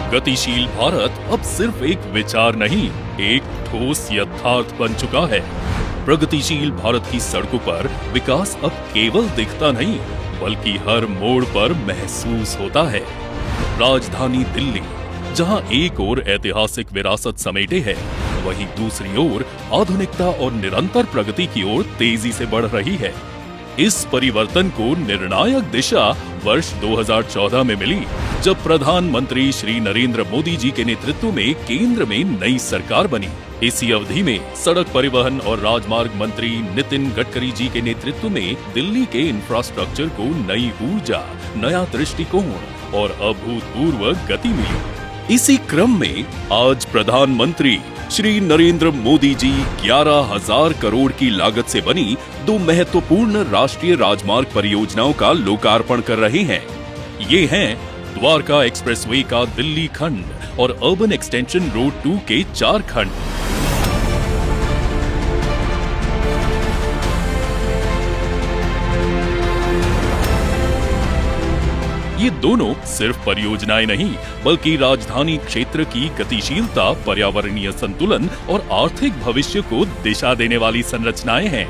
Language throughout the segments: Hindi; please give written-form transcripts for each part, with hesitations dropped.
गतिशील भारत अब सिर्फ एक विचार नहीं, एक ठोस यथार्थ बन चुका है। प्रगतिशील भारत की सड़कों पर विकास अब केवल दिखता नहीं, बल्कि हर मोड़ पर महसूस होता है। राजधानी दिल्ली, जहां एक ओर ऐतिहासिक विरासत समेटे है, वहीं दूसरी ओर आधुनिकता और निरंतर प्रगति की ओर तेजी से बढ़ रही है। इस परिवर्तन को निर्णायक दिशा वर्ष 2014 में मिली, जब प्रधानमंत्री श्री नरेंद्र मोदी जी के नेतृत्व में केंद्र में नई सरकार बनी। इसी अवधि में सड़क परिवहन और राजमार्ग मंत्री नितिन गडकरी जी के नेतृत्व में दिल्ली के इंफ्रास्ट्रक्चर को नई ऊर्जा, नया दृष्टिकोण और अभूतपूर्व गति मिली। इसी क्रम में आज प्रधानमंत्री श्री नरेंद्र मोदी जी 11,000 करोड़ की लागत से बनी 2 महत्वपूर्ण राष्ट्रीय राजमार्ग परियोजनाओं का लोकार्पण कर रहे हैं। ये हैं द्वारका एक्सप्रेसवे का दिल्ली खंड और अर्बन एक्सटेंशन रोड 2 के 4 खंड। ये दोनों सिर्फ परियोजनाएं नहीं, बल्कि राजधानी क्षेत्र की गतिशीलता, पर्यावरणीय संतुलन और आर्थिक भविष्य को दिशा देने वाली संरचनाएं हैं।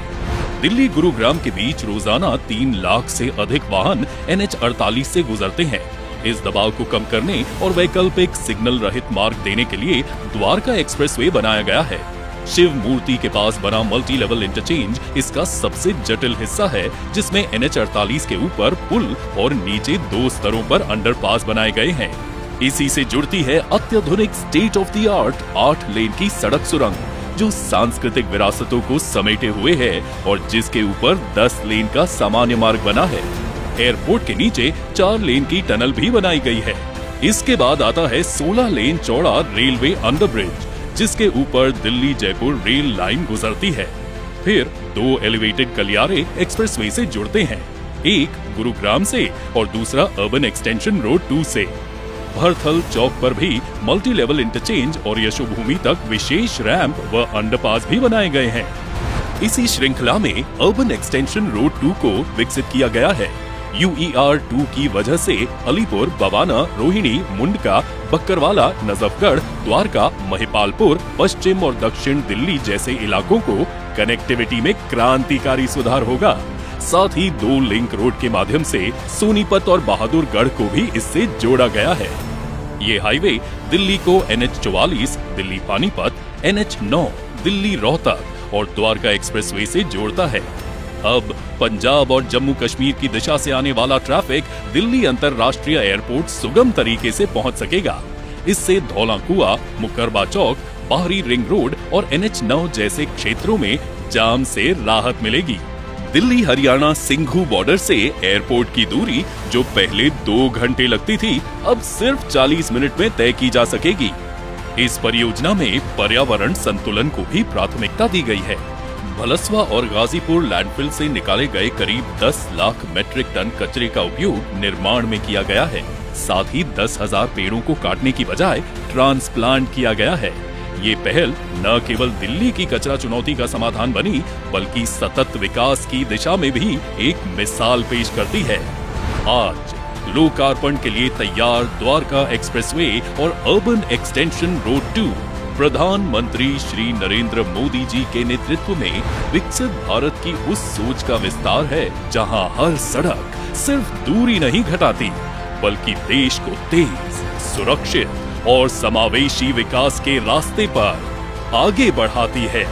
दिल्ली गुरुग्राम के बीच रोजाना 3 लाख से अधिक वाहन NH-48 से गुजरते हैं। इस दबाव को कम करने और वैकल्पिक सिग्नल रहित मार्ग देने के लिए द्वारका एक्सप्रेसवे बनाया गया है। शिव मूर्ति के पास बना मल्टी लेवल इंटरचेंज इसका सबसे जटिल हिस्सा है, जिसमें NH-48 के ऊपर पुल और नीचे 2 स्तरों पर अंडरपास बनाए गए हैं। इसी से जुड़ती है अत्याधुनिक स्टेट ऑफ द आर्ट 8 लेन की सड़क सुरंग, जो सांस्कृतिक विरासतों को समेटे हुए है और जिसके ऊपर 10 लेन का सामान्य मार्ग बना है। एयरपोर्ट के नीचे 4 लेन की टनल भी बनाई गई है। इसके बाद आता है 16 लेन चौड़ा रेलवे अंडरब्रिज, जिसके ऊपर दिल्ली जयपुर रेल लाइन गुजरती है। फिर 2 एलिवेटेड गलियारे एक्सप्रेसवे से जुड़ते हैं, एक गुरुग्राम से और दूसरा अर्बन एक्सटेंशन रोड 2 से। भरथल चौक पर भी मल्टी लेवल इंटरचेंज और यशोभूमि तक विशेष रैंप व अंडरपास भी बनाए गए हैं। इसी श्रृंखला में अर्बन एक्सटेंशन रोड 2 को विकसित किया गया है। UER 2 की वजह से अलीपुर, बवाना, रोहिणी, मुंडका, बक्करवाला, नजफगढ़, द्वारका, महिपालपुर, पश्चिम और दक्षिण दिल्ली जैसे इलाकों को कनेक्टिविटी में क्रांतिकारी सुधार होगा। साथ ही 2 लिंक रोड के माध्यम से सोनीपत और बहादुरगढ़ को भी इससे जोड़ा गया है। ये हाईवे दिल्ली को NH-44 दिल्ली पानीपत, NH-9 दिल्ली रोहतक और द्वारका एक्सप्रेसवे से जोड़ता है। अब पंजाब और जम्मू कश्मीर की दिशा से आने वाला ट्रैफिक दिल्ली अंतरराष्ट्रीय एयरपोर्ट सुगम तरीके से पहुंच सकेगा। इससे धौलाकुआं, मुकरबा चौक, बाहरी रिंग रोड और NH-9 जैसे क्षेत्रों में जाम से राहत मिलेगी। दिल्ली हरियाणा सिंघू बॉर्डर से एयरपोर्ट की दूरी, जो पहले 2 घंटे लगती थी, अब सिर्फ 40 मिनट में तय की जा सकेगी। इस परियोजना में पर्यावरण संतुलन को भी प्राथमिकता दी गई है। भलसवा और गाजीपुर लैंडफिल से निकाले गए करीब 10 लाख मेट्रिक टन कचरे का उपयोग निर्माण में किया गया है। साथ ही 10,000 पेड़ों को काटने की बजाय ट्रांसप्लांट किया गया है। ये पहल न केवल दिल्ली की कचरा चुनौती का समाधान बनी, बल्कि सतत विकास की दिशा में भी एक मिसाल पेश करती है। आज लोकार्पण के लिए तैयार द्वारका एक्सप्रेसवे और अर्बन एक्सटेंशन रोड 2 प्रधानमंत्री श्री नरेंद्र मोदी जी के नेतृत्व में विकसित भारत की उस सोच का विस्तार है, जहां हर सड़क सिर्फ दूरी नहीं घटाती, बल्कि देश को तेज, सुरक्षित और समावेशी विकास के रास्ते पर आगे बढ़ाती है।